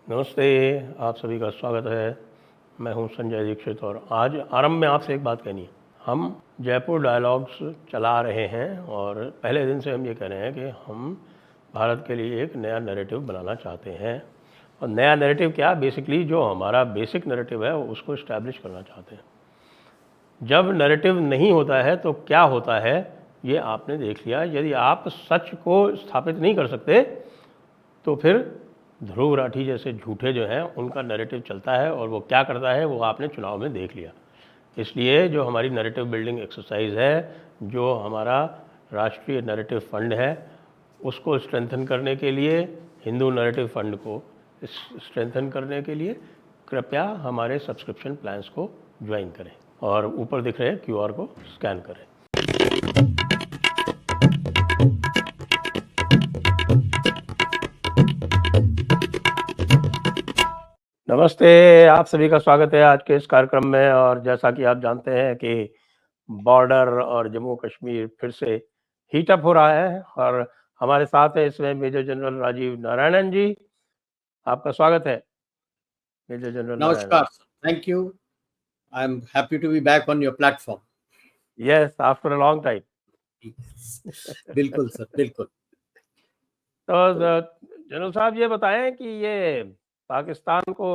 नमस्ते, आप सभी का स्वागत है। मैं हूं संजय दीक्षित और आज आरंभ में आपसे एक बात कहनी है। हम जयपुर डायलॉग्स चला रहे हैं और पहले दिन से हम ये कह रहे हैं कि हम भारत के लिए एक नया नैरेटिव बनाना चाहते हैं। और नया नैरेटिव क्या, बेसिकली जो हमारा बेसिक नैरेटिव है उसको इस्टेब्लिश करना चाहते हैं। जब नैरेटिव नहीं होता है तो क्या होता है ये आपने देख लिया। यदि आप सच को स्थापित नहीं कर सकते तो फिर ध्रुव राठी जैसे झूठे जो हैं उनका नैरेटिव चलता है और वो क्या करता है वो आपने चुनाव में देख लिया। इसलिए जो हमारी नैरेटिव बिल्डिंग एक्सरसाइज है, जो हमारा राष्ट्रीय नैरेटिव फंड है, उसको स्ट्रेंथन करने के लिए, हिंदू नैरेटिव फंड को स्ट्रेंथन करने के लिए कृपया हमारे सब्सक्रिप्शन प्लान्स को ज्वाइन करें और ऊपर दिख रहे QR को स्कैन करें। नमस्ते, आप सभी का स्वागत है आज के इस कार्यक्रम में। और जैसा कि आप जानते हैं कि बॉर्डर और जम्मू कश्मीर फिर से हीट अप हो रहा है और हमारे साथ है इसमें मेजर जनरल राजीव नारायणन जी। आपका स्वागत है मेजर जनरल नारायणन। नमस्कार, thank you. I am happy to be back on your platform. Yes, after a long time. बिल्कुल सर, बिल्कुल। तो जनरल साहब ये बताएं कि ये पाकिस्तान को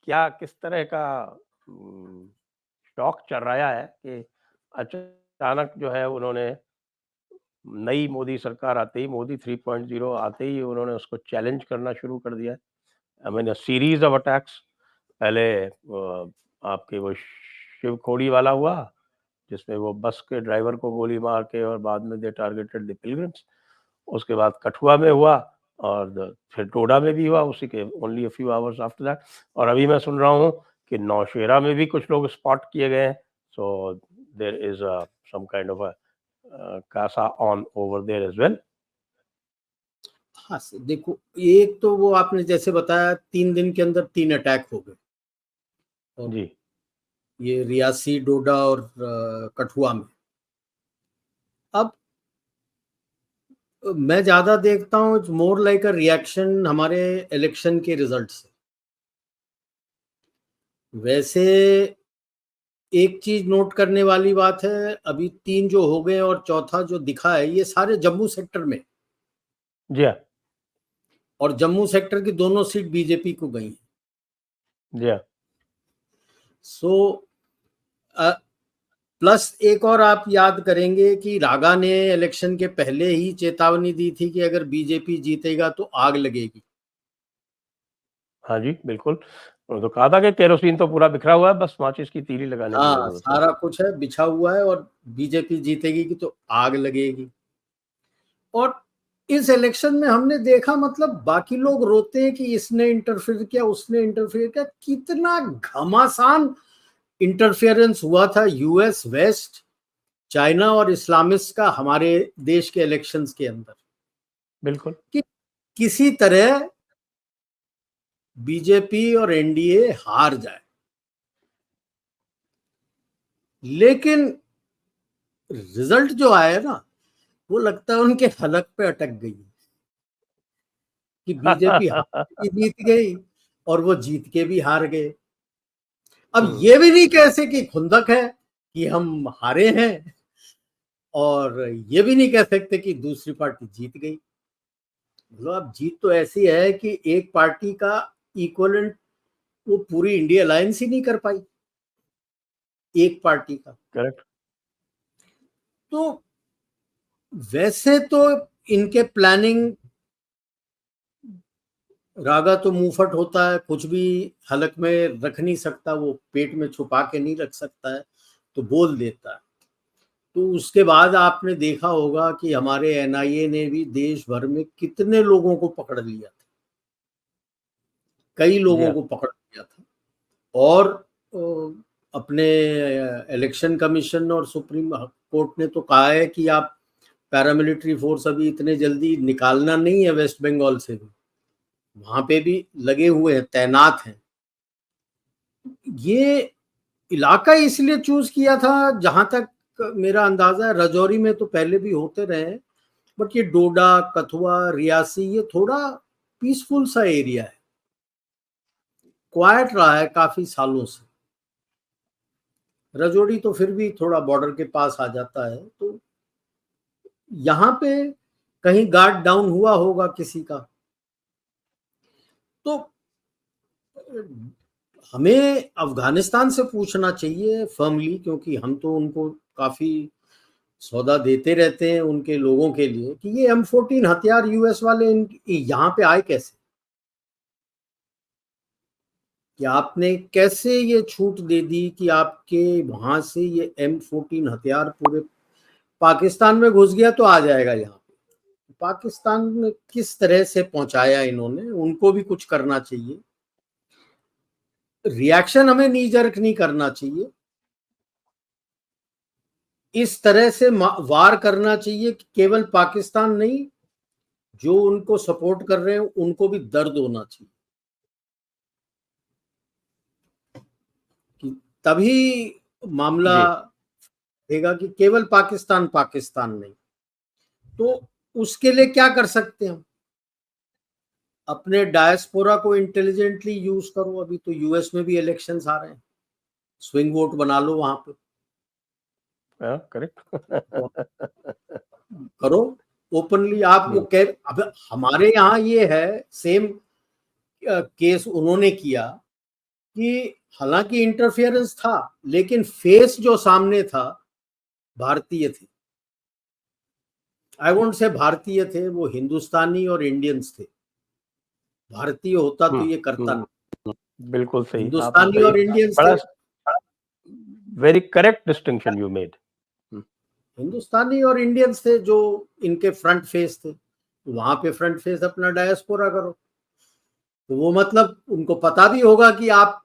क्या किस तरह का शौक चल रहा है कि अचानक जो है उन्होंने नई मोदी सरकार आते ही, मोदी 3.0 आते ही उन्होंने उसको चैलेंज करना शुरू कर दिया है। I mean series of attacks. पहले आपके वो शिव खोड़ी वाला हुआ जिसमें वो बस के ड्राइवर को गोली मार के और बाद में दे टारगेटेड द पिलग्रिम्स। उसके बाद कठुआ में हुआ और फिर टोडा में भी हुआ उसी के only a few hours after that. और अभी मैं सुन रहा हूँ कि नौशेरा में भी कुछ लोग स्पॉट किए गए हैं। So there is some kind of a casa on over there as well. हाँ सर, देखो, एक तो वो आपने जैसे बताया 3 दिन के अंदर 3 अटैक हो गए और जी ये रियासी, डोडा और कठुआ में। अब मैं ज्यादा देखता हूँ मोर लाइक अ रिएक्शन हमारे इलेक्शन के रिजल्ट से। वैसे एक चीज नोट करने वाली बात है, अभी 3 जो हो गए और चौथा जो दिखा है ये सारे जम्मू सेक्टर में, जी हाँ और जम्मू सेक्टर की दोनों सीट बीजेपी को गई। जी हाँ। सो प्लस एक और आप याद करेंगे कि रागा ने इलेक्शन के पहले ही चेतावनी दी थी कि अगर बीजेपी जीतेगा तो आग लगेगी। हाँ जी बिल्कुल। उन्होंने तो कहा था कि केरोसिन तो पूरा बिखरा हुआ है, बस माचिस की तीली लगाने की हाँ, जरूरत है। सारा कुछ है, बिछा हुआ है, और बीजेपी जीतेगी कि तो आग लगेगी। और इस इलेक्शन में हमने देखा, मतलब बाकी लोग रोते हैं कि इसने इंटरफेयर किया, उसने इंटरफेयर किया, कितना घमासान इंटरफेरेंस हुआ था यूएस, वेस्ट, चाइना और इस्लामिस्ट का हमारे देश के इलेक्शंस के अंदर, बिल्कुल। कि किसी तरह बीजेपी और एनडीए हार जाए। लेकिन रिजल्ट जो आया ना, वो लगता है उनके हलक पे अटक गई कि बीजेपी हार के जीत गई और वो जीत के भी हार गए। अब ये भी नहीं कह सकते कि खुंदक है कि हम हारे हैं, और ये भी नहीं कह सकते कि दूसरी पार्टी जीत गई। मतलब अब जीत तो ऐसी है कि एक पार्टी का इक्वलेंट वो पूरी इंडिया अलायंस ही नहीं कर पाई, एक पार्टी का। करेक्ट। तो वैसे तो इनके प्लानिंग, रागा तो मुंहफट होता है, कुछ भी हलक में रख नहीं सकता, वो पेट में छुपा के नहीं रख सकता है, तो बोल देता है। तो उसके बाद आपने देखा होगा कि हमारे एनआईए ने भी देश भर में कितने लोगों को पकड़ लिया था, कई जी लोगों हाँ। को पकड़ लिया था। और अपने इलेक्शन कमीशन और सुप्रीम कोर्ट ने तो कहा है कि आप पैरामिलिट्री फोर्स अभी इतने जल्दी निकालना नहीं है वेस्ट बंगाल से भी, वहां पे भी लगे हुए हैं, तैनात हैं। ये इलाका इसलिए चूज किया था, जहां तक मेरा अंदाजा है, राजौरी में तो पहले भी होते रहे हैं, बट ये डोडा, कथुआ, रियासी, ये थोड़ा पीसफुल सा एरिया है, क्वाइट रहा है काफी सालों से। रजौड़ी तो फिर भी थोड़ा बॉर्डर के पास आ जाता है, तो यहाँ पे कहीं गार्ड डाउन हुआ होगा किसी का। तो हमें अफगानिस्तान से पूछना चाहिए फर्मली, क्योंकि हम तो उनको काफी सौदा देते रहते हैं उनके लोगों के लिए, कि ये M14 हथियार यूएस वाले यहाँ पे आए कैसे, कि आपने कैसे ये छूट दे दी कि आपके वहां से ये M14 हथियार पूरे पाकिस्तान में घुस गया तो आ जाएगा यहाँ पे। पाकिस्तान में किस तरह से पहुंचाया इन्होंने, उनको भी कुछ करना चाहिए। रिएक्शन हमें नी जर्क नहीं करना चाहिए, इस तरह से वार करना चाहिए कि केवल पाकिस्तान नहीं, जो उनको सपोर्ट कर रहे हैं उनको भी दर्द होना चाहिए, कि तभी मामला देगा कि केवल पाकिस्तान पाकिस्तान नहीं। तो उसके लिए क्या कर सकते हैं हम? अपने डायस्पोरा को इंटेलिजेंटली यूज करो। अभी तो यूएस में भी इलेक्शंस आ रहे हैं, स्विंग वोट बना लो वहां पे, करेक्ट। करो ओपनली आप। वो कह, अब हमारे यहाँ ये है सेम केस उन्होंने किया कि हालांकि इंटरफेरेंस था, लेकिन फेस जो सामने था भारतीय थे। आई वोंट से भारतीय थे, वो हिंदुस्तानी और इंडियंस थे। भारतीय होता तो ये करता नहीं। बिल्कुल सही, हिंदुस्तानी और इंडियंस थे। Very correct distinction you made. Hindustani और इंडियंस थे जो इनके फ्रंट फेस थे। वहां पे फ्रंट फेस अपना डायस्पोरा करो, तो वो मतलब उनको पता भी होगा कि आप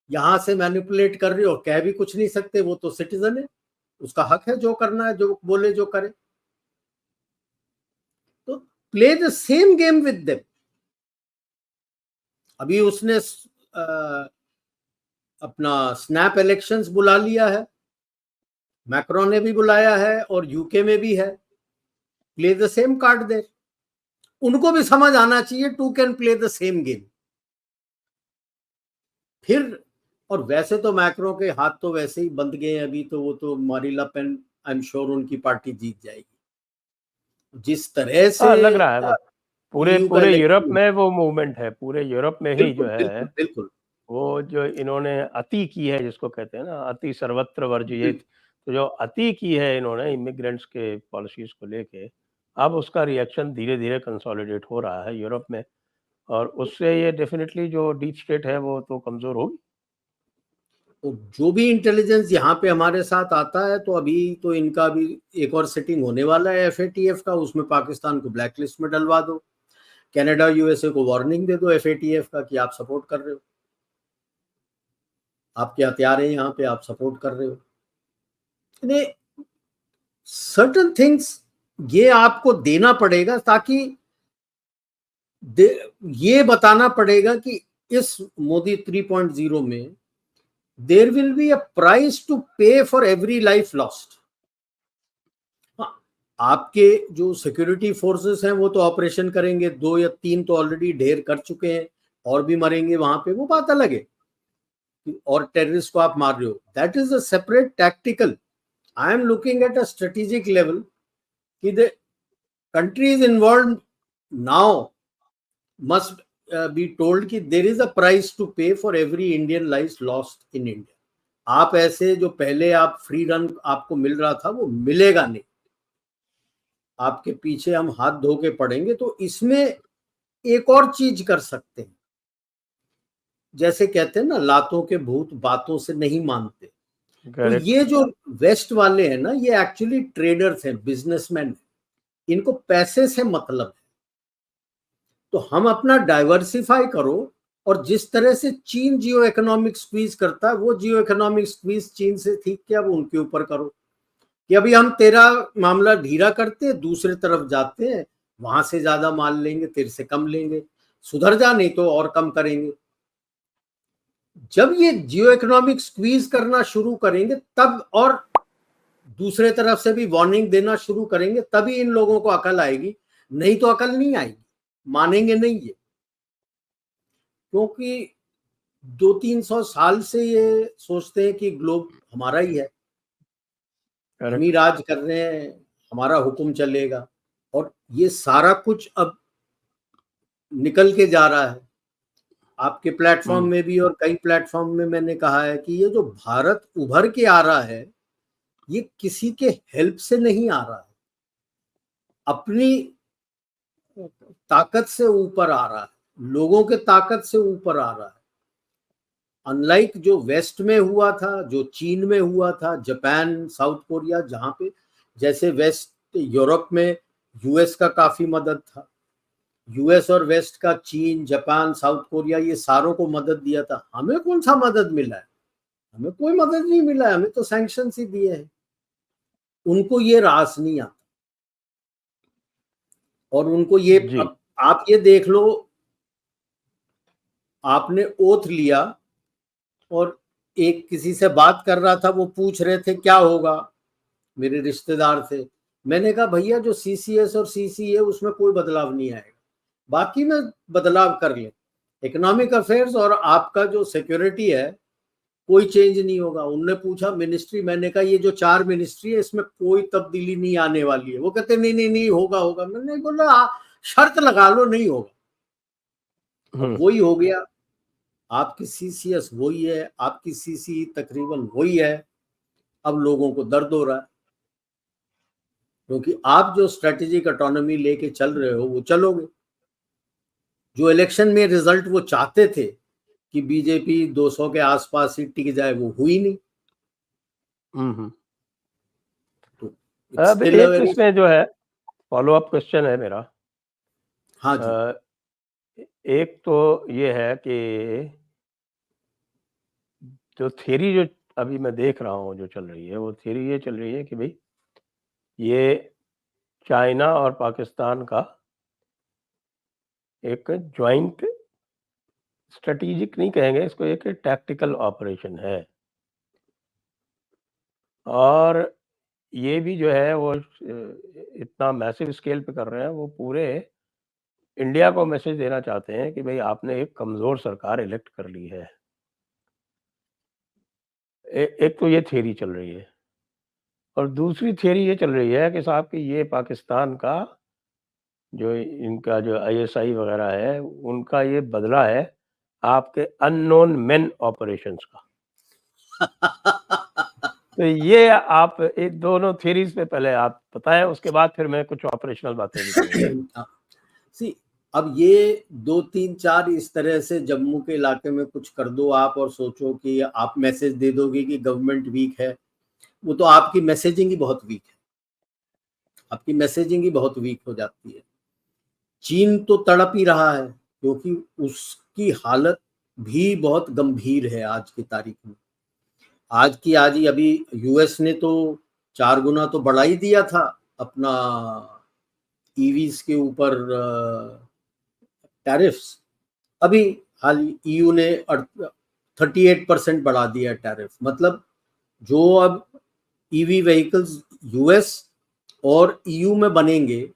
यहां से मैनिपुलेट कर रहे हो, कह भी कुछ नहीं सकते, वो तो सिटीजन है, उसका हक है जो करना है, जो बोले जो करे। तो play the same game with them. अभी उसने अपना स्नैप इलेक्शंस बुला लिया है, मैक्रो ने भी बुलाया है और यूके में भी है। Play the same card there. उनको भी समझ आना चाहिए to can play the same game. फिर और वैसे तो मैक्रो के हाथ तो वैसे ही बंद गए हैं अभी, तो वो तो मारी ले पेन, आई एम श्योर उनकी पार्टी जीत जाएगी। जिस तरह से लग रहा है पूरे EU का पूरे यूरोप इलेक्शन, में वो मूवमेंट है, पूरे यूरोप में ही जो बिल्कुल है बिल्कुल बिल्कुल वो जो इन्होंने अति की है, जिसको कहते हैं ना अति सर्वत्र वर्जित, बिल्कुल। तो जो अति की है इन्होंने इमिग्रेंट्स के पॉलिसीज को लेके, अब उसका रिएक्शन धीरे धीरे कंसोलिडेट हो रहा है यूरोप में, और उससे ये डेफिनेटली जो डीप स्टेट है वो तो कमजोर होगी। तो जो भी इंटेलिजेंस यहाँ पे हमारे साथ आता है, तो अभी तो इनका भी एक और सेटिंग होने वाला है FATF का, उसमें पाकिस्तान को ब्लैक लिस्ट में डलवा दो, कनाडा USA को वार्निंग दे दो FATF का कि आप सपोर्ट कर रहे हो, आपके हथियार हैं यहाँ पे, आप सपोर्ट कर रहे हो। सर्टन थिंग्स ये आपको देना पड़ेगा, ताकि ये बताना पड़ेगा कि इस मोदी 3.0 में there will be a price to pay for every life lost. आपके जो सिक्योरिटी फोर्सेस हैं वो तो ऑपरेशन करेंगे, 2 या 3 तो ऑलरेडी ढेर कर चुके हैं, और भी मरेंगे वहां पे, वो बात अलग है, और टेररिस्ट को आप मार रहे हो, that is a separate tactical. I am looking at a strategic level कि the countries involved now must be told कि there is a price to pay for every Indian life lost in India। आप ऐसे जो पहले आप free run आपको मिल रहा था वो मिलेगा नहीं, आपके पीछे हम हाथ धो के पड़ेंगे। तो इसमें एक और चीज कर सकते हैं, जैसे कहते हैं ना लातों के भूत बातों से नहीं मानते। तो ये जो वेस्ट वाले हैं ना, ये एक्चुअली ट्रेडर्स हैं, बिजनेसमैन, इनको पैसे से मतलब है। तो हम अपना डाइवर्सिफाई करो, और जिस तरह से चीन जियो इकोनॉमिक स्क्वीज करता है, वो जियो इकोनॉमिक स्क्वीज चीन से ठीक क्या वो उनके ऊपर करो, कि अभी हम तेरा मामला ढीला करते हैं, दूसरी तरफ जाते हैं, वहां से ज्यादा माल लेंगे, तेरे से कम लेंगे, सुधर जा, नहीं तो और कम करेंगे। जब ये जियो इकोनॉमिक स्क्वीज करना शुरू करेंगे तब, और दूसरे तरफ से भी वार्निंग देना शुरू करेंगे, तभी इन लोगों को अकल आएगी, नहीं तो अकल नहीं आएगी, मानेंगे नहीं ये। क्योंकि 200-300 साल से ये सोचते हैं कि ग्लोब हमारा ही है, हम ही राज कर रहे हैं, हमारा हुक्म चलेगा, और ये सारा कुछ अब निकल के जा रहा है। आपके प्लेटफॉर्म में भी और कई प्लेटफॉर्म में मैंने कहा है कि ये जो भारत उभर के आ रहा है, ये किसी के हेल्प से नहीं आ रहा है, अपनी ताकत से ऊपर आ रहा है, लोगों के ताकत से ऊपर आ रहा है। अनलाइक जो वेस्ट में हुआ था, जो चीन में हुआ था, जापान, साउथ कोरिया, जहां पे जैसे वेस्ट यूरोप में यूएस का काफी मदद था, यूएस और वेस्ट का चीन, जापान, साउथ कोरिया, ये सारों को मदद दिया था। हमें कौन सा मदद मिला है? हमें कोई मदद नहीं मिला है, हमें तो सैंक्शंस ही दिए हैं। उनको ये रास नहीं आता, और उनको ये अब आप ये देख लो, आपने ओथ लिया और एक किसी से बात कर रहा था, वो पूछ रहे थे क्या होगा, मेरे रिश्तेदार थे। मैंने कहा भैया जो सीसीएस और सीसी है उसमें कोई बदलाव नहीं आएगा, बाकी में बदलाव कर ले, इकोनॉमिक अफेयर्स और आपका जो सिक्योरिटी है कोई चेंज नहीं होगा। उनने पूछा मिनिस्ट्री, मैंने कहा ये जो 4 मिनिस्ट्री है इसमें कोई तब्दीली नहीं आने वाली है। वो कहते नहीं नहीं नहीं होगा होगा। मैंने बोला शर्त लगा लो, नहीं होगा। वही हो गया, आपकी सीसीएस वही है, आपकी सीसी तकरीबन वही है। अब लोगों को दर्द हो रहा है, क्योंकि आप जो स्ट्रेटेजिक ऑटोनॉमी लेके चल रहे हो वो चलोगे। जो इलेक्शन में रिजल्ट वो चाहते थे कि बीजेपी 200 के आसपास ही टिक जाए, वो हुई नहीं। तो एक इसमें जो है फॉलो अप क्वेश्चन है मेरा। हाँ जी। एक तो ये है कि जो थ्योरी जो अभी मैं देख रहा हूँ जो चल रही है, वो थ्योरी ये चल रही है कि भाई ये चाइना और पाकिस्तान का एक ज्वाइंट स्ट्रेटेजिक नहीं कहेंगे इसको, एक टैक्टिकल ऑपरेशन है। और ये भी जो है वो इतना मैसिव स्केल पे कर रहे हैं, वो पूरे इंडिया को मैसेज देना चाहते हैं कि भाई आपने एक कमज़ोर सरकार इलेक्ट कर ली है। एक तो ये थ्योरी चल रही है, और दूसरी थ्योरी ये चल रही है कि साहब कि ये पाकिस्तान का जो इनका जो आईएसआई वगैरह है, उनका ये बदला है आपके अननोन मेन ऑपरेशंस का। तो ये आप इन दोनों थ्योरीज पे पहले आप बताएं, उसके बाद फिर मैं कुछ ऑपरेशनल बातें भी करूंगा। सी अब ये 2-3-4 इस तरह से जम्मू के इलाके में कुछ कर दो आप, और सोचो कि आप मैसेज दे दोगे कि गवर्नमेंट वीक है, वो तो आपकी मैसेजिंग ही बहुत वीक है, आपकी मैसेजिंग ही बहुत वीक हो जाती है। चीन तो तड़प ही रहा है, क्योंकि उसकी हालत भी बहुत गंभीर है आज की तारीख में। आज ही अभी यूएस ने तो 4 गुना तो बढ़ा ही दिया था अपना ईवीज के ऊपर टैरिफ्स। अभी हाल ईयू ने 38% बढ़ा दिया टैरिफ। मतलब जो अब ईवी व्हीकल्स यूएस और ईयू में बनेंगे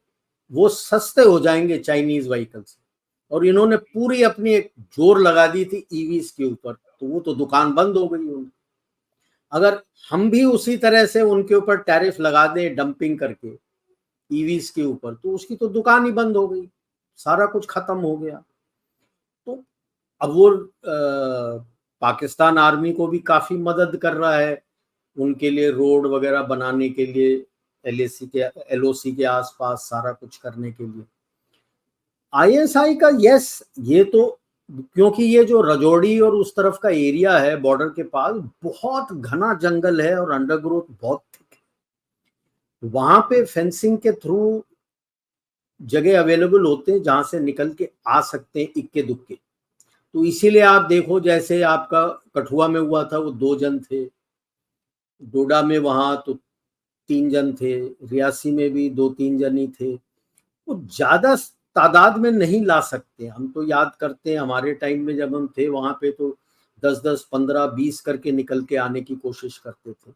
वो सस्ते हो जाएंगे चाइनीज व्हीकल से, और इन्होंने पूरी अपनी एक जोर लगा दी थी ईवीज के ऊपर, तो वो तो दुकान बंद हो गई उनकी। अगर हम भी उसी तरह से उनके ऊपर टैरिफ लगा दें डंपिंग करके ईवीज के ऊपर, तो उसकी तो दुकान ही बंद हो गई, सारा कुछ खत्म हो गया। तो अब वो पाकिस्तान आर्मी को भी काफी मदद कर रहा है उनके लिए रोड वगैरह बनाने के लिए, एलओसी के आसपास सारा कुछ करने के लिए। आईएसआई का यस, ये तो क्योंकि ये जो रजौड़ी और उस तरफ का एरिया है बॉर्डर के पास, बहुत घना जंगल है और अंडरग्रोथ बहुत थिक है। वहां पे फेंसिंग के थ्रू जगह अवेलेबल होते हैं जहां से निकल के आ सकते हैं इक्के दुक्के। तो इसीलिए आप देखो जैसे आपका कठुआ में हुआ था वो 2 जन थे, डोडा में वहां तो 3 जन थे, रियासी में भी 2-3 जन ही थे। वो ज्यादा तादाद में नहीं ला सकते। हम तो याद करते हैं हमारे टाइम में जब हम थे वहां पे तो 10-10, 15-20 करके निकल के आने की कोशिश करते थे।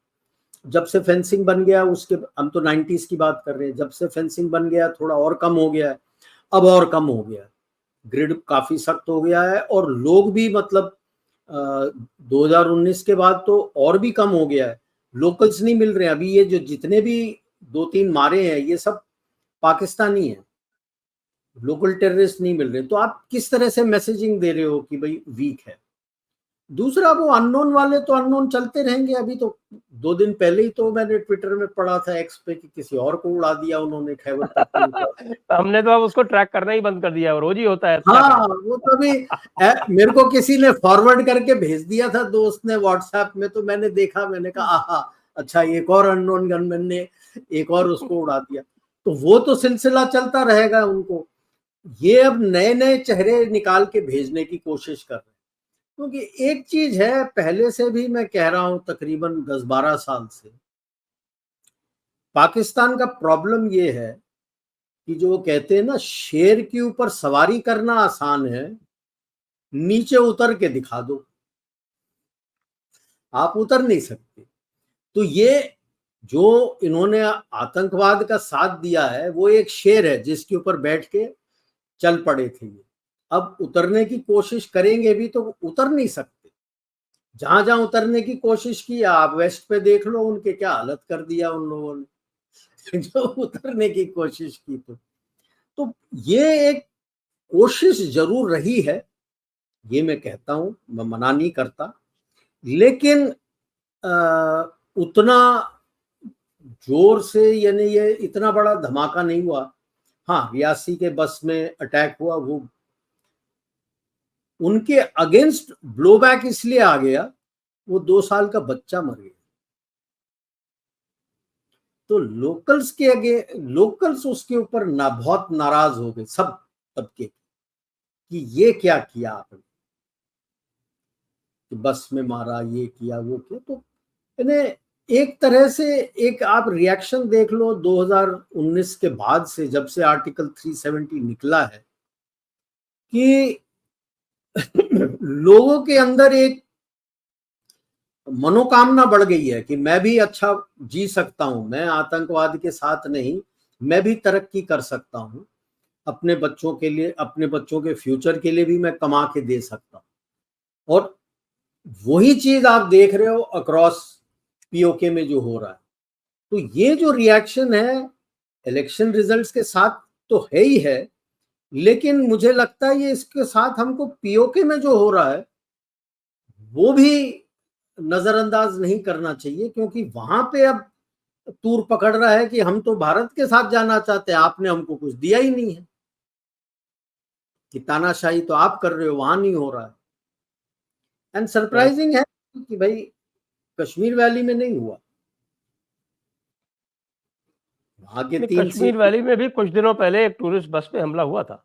जब से फेंसिंग बन गया उसके, हम तो 90s की बात कर रहे हैं, जब से फेंसिंग बन गया थोड़ा और कम हो गया है, अब और कम हो गया है, ग्रिड काफी सख्त हो गया है, और लोग भी मतलब 2019 के बाद तो और भी कम हो गया है, लोकल्स नहीं मिल रहे हैं अभी। ये जो जितने भी 2-3 मारे हैं ये सब पाकिस्तानी है, लोकल टेररिस्ट नहीं मिल रहे। तो आप किस तरह से मैसेजिंग दे रहे हो कि भाई वीक है। दूसरा वो अननोन वाले तो अननोन चलते रहेंगे। अभी तो 2 दिन पहले ही तो मैंने ट्विटर में पढ़ा था एक्स पे कि किसी और को उड़ा दिया उन्होंने खैबर पख्तूनख्वा। हमने तो अब उसको ट्रैक करना ही बंद कर दिया, रोज ही होता है। हाँ, वो तो अभी मेरे को किसी ने फॉरवर्ड करके भेज दिया था, दोस्त ने व्हाट्सएप में, तो मैंने देखा, मैंने कहा आहा, अच्छा एक और अननोन गनमैन ने एक और उसको उड़ा दिया। तो वो तो सिलसिला चलता रहेगा उनको। ये अब नए नए चेहरे निकाल के भेजने की कोशिश कर रहे हैं। क्योंकि एक चीज है, पहले से भी मैं कह रहा हूं तकरीबन 10-12 साल से, पाकिस्तान का प्रॉब्लम ये है कि जो कहते हैं ना, शेर के ऊपर सवारी करना आसान है, नीचे उतर के दिखा दो, आप उतर नहीं सकते। तो ये जो इन्होंने आतंकवाद का साथ दिया है वो एक शेर है जिसके ऊपर बैठ के चल पड़े थे ये। अब उतरने की कोशिश करेंगे भी तो उतर नहीं सकते। जहां जहां उतरने की कोशिश की, आप वेस्ट पे देख लो उनके क्या हालत कर दिया उन लोगों ने जो उतरने की कोशिश की। तो ये एक कोशिश जरूर रही है, ये मैं कहता हूं, मैं मना नहीं करता, लेकिन उतना जोर से, यानी ये इतना बड़ा धमाका नहीं हुआ। हाँ, रियासी के बस में अटैक हुआ, वो उनके अगेंस्ट ब्लोबैक इसलिए आ गया, वो 2 साल का बच्चा मर गया। तो लोकल्स उसके ऊपर ना बहुत नाराज हो गए सब तबके कि ये क्या किया आपने, कि बस में मारा, ये किया वो किया। तो इन्हें एक तरह से, एक आप रिएक्शन देख लो 2019 के बाद से, जब से आर्टिकल 370 निकला है, कि लोगों के अंदर एक मनोकामना बढ़ गई है कि मैं भी अच्छा जी सकता हूं, मैं आतंकवाद के साथ नहीं, मैं भी तरक्की कर सकता हूं, अपने बच्चों के लिए, अपने बच्चों के फ्यूचर के लिए भी मैं कमा के दे सकता हूं। और वही चीज आप देख रहे हो अक्रॉस पीओके में जो हो रहा है। तो ये जो रिएक्शन है इलेक्शन रिजल्ट्स के साथ तो है ही है, लेकिन मुझे लगता है ये इसके साथ हमको पीओके में जो हो रहा है वो भी नजरअंदाज नहीं करना चाहिए। क्योंकि वहां पे अब तूर पकड़ रहा है कि हम तो भारत के साथ जाना चाहते हैं, आपने हमको कुछ दिया ही नहीं है, कि तानाशाही तो आप कर रहे हो, वहां नहीं हो रहा है। एंड सरप्राइजिंग है कि भाई कश्मीर वैली में नहीं हुआ, वहां के 3 कश्मीर सीट। वैली में भी कुछ दिनों पहले एक टूरिस्ट बस पे हमला हुआ था,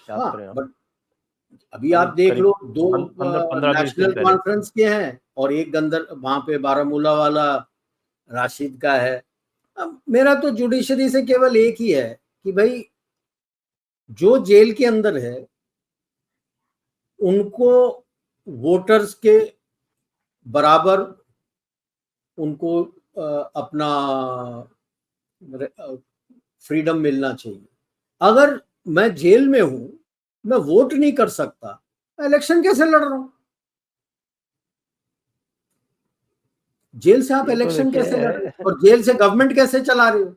याद हाँ, करें आप। बट अभी आप करीब देख करीब लो, 2 15-20 नेशनल दिन पहले। कॉन्फ्रेंस के हैं और एक गंदर वहां पे बारामूला वाला राशिद का है। अब मेरा तो जुडिशरी से केवल एक ही है कि भाई जो जेल के अंदर है उनको वोटर्स के बराबर उनको अपना फ्रीडम मिलना चाहिए। अगर मैं जेल में हूं, मैं वोट नहीं कर सकता, इलेक्शन कैसे लड़ रहा हूं? जेल से आप ये तो इलेक्शन कैसे लड़ रहे देखिए, हो और जेल से गवर्नमेंट कैसे चला रहे हो?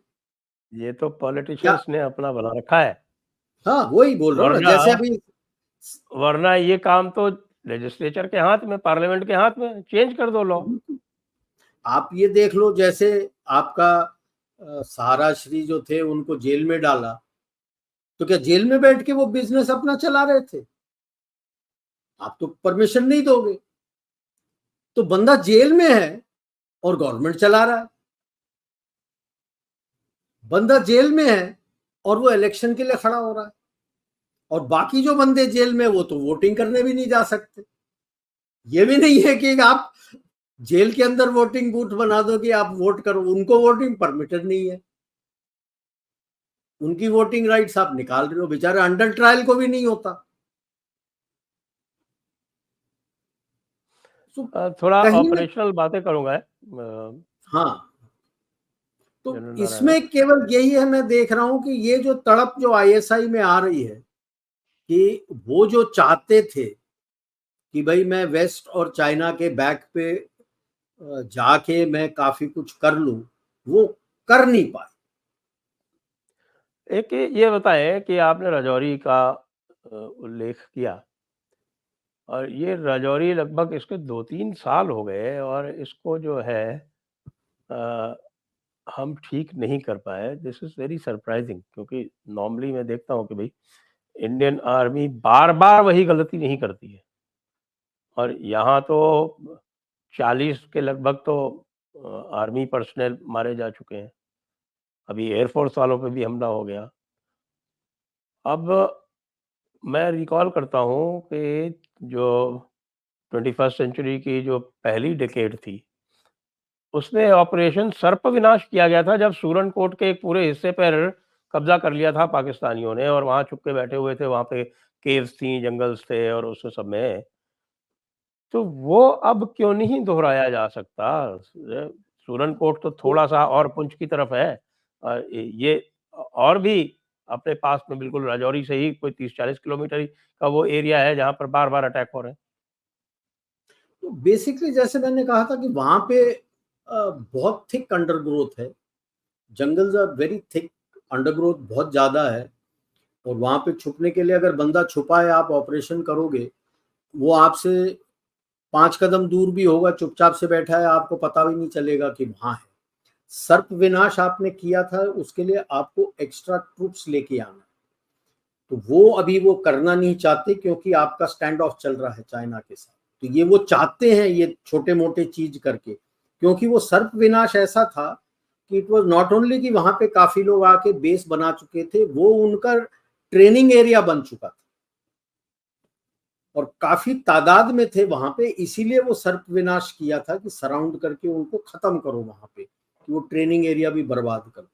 ये तो क्या? पॉलिटिशियंस ने अपना बना रखा है। हाँ, वही बोल रहा हूँ ना, वरना जैसे अभी वरना ये काम तो लेजिस्लेचर के हाथ में, पार्लियामेंट के हाथ में, चेंज कर दो लॉ। आप ये देख लो, जैसे आपका सहारा श्री जो थे उनको जेल में डाला, तो क्या जेल में बैठ के वो बिजनेस अपना चला रहे थे? आप तो परमिशन नहीं दोगे। तो बंदा जेल में है और गवर्नमेंट चला रहा है, बंदा जेल में है और वो इलेक्शन के लिए खड़ा हो रहा है, और बाकी जो बंदे जेल में वो तो वोटिंग करने भी नहीं जा सकते। ये भी नहीं है कि आप जेल के अंदर वोटिंग बूथ बना दो कि आप वोट करो, उनको वोटिंग परमिटेड नहीं है, उनकी वोटिंग राइट्स आप निकाल रहे हो, बेचारे अंडर ट्रायल को भी नहीं होता। तो थोड़ा कहीं ना, ऑपरेशनल बातें करूंगा हाँ, तो जनरल नारायण। इसमें केवल यही है, मैं देख रहा हूं कि ये जो तड़प जो आईएसआई में आ रही है, कि वो जो चाहते थे कि भाई मैं वेस्ट और चाइना के बैक पे जाके मैं काफी कुछ कर लूं, वो कर नहीं पाए। एक ये बताएं कि आपने राजौरी का उल्लेख किया, और ये राजौरी लगभग इसके 2-3 साल हो गए और इसको जो है अ, हम ठीक नहीं कर पाए। दिस इज़ वेरी सरप्राइजिंग, क्योंकि नॉर्मली मैं देखता हूँ कि भाई इंडियन आर्मी बार-बार वही गलती नहीं करती है। और यहाँ तो 40 के लगभग तो आर्मी पर्सनल मारे जा चुके हैं। अभी एयरफोर्स वालों पे भी हमला हो गया। अब मैं रिकॉल करता हूँ कि जो 21st सेंचुरी की जो पहली डिकेड थी, उसमें ऑपरेशन सर्प विनाश किया गया था, जब सूरनकोट के एक पूरे हिस्से पर कब्जा कर लिया था पाकिस्तानियों ने और वहाँ छुप के बैठे हुए थे। वहाँ पे केव्स थी, जंगल्स थे और उस सब में। तो वो अब क्यों नहीं दोहराया जा सकता? सूरनकोट तो तो थोड़ा-सा और पुंछ की तरफ है। ये और भी अपने पास में बिल्कुल राजौरी से ही कोई 30-40 किलोमीटर ही का वो एरिया है जहाँ पर बार-बार अटैक हो रहे हैं। तो बेसिकली जैसे मैंने कहा था कि वहां पे बहुत थिक अंडरग्रोथ है, jungles are very thick, undergrowth बहुत ज्यादा है। और वहां पे छुपने के लिए अगर बंदा छुपा है, आप ऑपरेशन करोगे, वो आपसे 5 कदम दूर भी होगा, चुपचाप से बैठा है, आपको पता भी नहीं चलेगा कि वहां है। सर्प विनाश आपने किया था, उसके लिए आपको एक्स्ट्रा ट्रूप्स लेके आना, तो वो अभी वो करना नहीं चाहते क्योंकि आपका स्टैंड ऑफ चल रहा है चाइना के साथ। तो ये वो चाहते हैं ये छोटे मोटे चीज करके, क्योंकि वो सर्प विनाश ऐसा था कि इट वाज नॉट ओनली कि वहां पे काफी लोग आके बेस बना चुके थे, वो उनका ट्रेनिंग एरिया बन चुका था और काफी तादाद में थे वहां पे, इसीलिए वो सर्प विनाश किया था कि सराउंड करके उनको खत्म करो वहां पे, कि वो ट्रेनिंग एरिया भी बर्बाद करो।